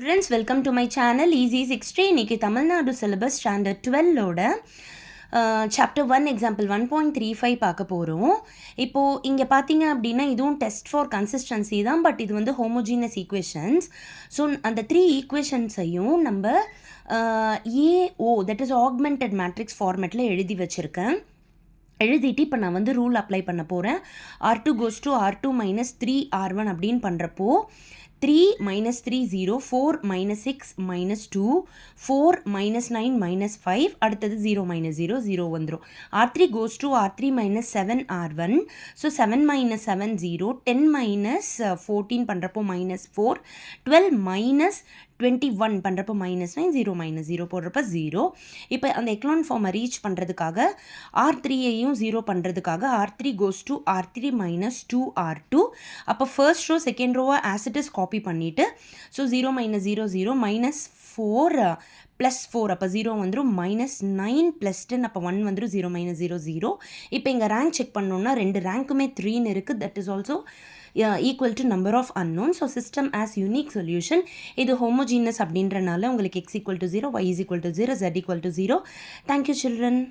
Friends, welcome to my channel Easy 60. இன்னைக்கு Tamil Nadu syllabus standard 12ஓட chapter 1 example 1.35 பார்க்க போகிறோம். இப்போது இங்கே பார்த்தீங்க அப்படின்னா இதுவும் டெஸ்ட் ஃபார் கன்சிஸ்டன்சி தான், பட் இது வந்து ஹோமோஜீனஸ் ஈக்குவேஷன்ஸ். ஸோ அந்த 3 ஈக்குவேஷன்ஸையும் நம்ம ஏஓ தட் இஸ் ஆக்மெண்டட் மேட்ரிக்ஸ் ஃபார்மேட்டில் எழுதி வச்சுருக்கேன். எழுதிட்டு இப்போ நான் வந்து ரூல் அப்ளை பண்ண போகிறேன். R2 goes to R2 minus 3R1 அப்படின்னு பண்ணுறப்போ 3 minus 3 0, 4 minus 6 minus 2, 4 minus 9 minus 5, அடுத்தது 0 minus 0, 0 வந்துடும். R3 goes to R3 minus 7R1, so 7 minus 7 0, 10 minus 14 பண்ணுறப்போ minus 4, 12 minus 21 பண்ணுறப்போ minus 9, 0 minus 0 போடுறப்போ 0. இப்போ அந்த எக்லான் ஃபார்மை ரீச் பண்ணுறதுக்காக R3ஐயும் 0 பண்ணுறதுக்காக R3 goes to R3 minus 2R2. அப்போ ஃபர்ஸ்ட் ரோ செகண்ட் ரோவை ஆஸ் இட் இஸ் காப்பி பண்ணிவிட்டு ஸோ 0 minus 0 0 minus 4 ப்ளஸ் 4 அப்போ 0 வந்துடும், மைனஸ் 9 ப்ளஸ் 10 அப்போ 1 வந்துடும், 0 minus 0 0. இப்போ இங்கே ரேங்க் செக் பண்ணோன்னா ரெண்டு ரேங்க்குமே 3ன்னு இருக்குது. That is also equal to number of unknown. So system has unique solution. இது ஹோமோஜீனஸ் அப்படின்றனால உங்களுக்கு x equal to 0, y is equal to 0, z equal to 0. Thank you children.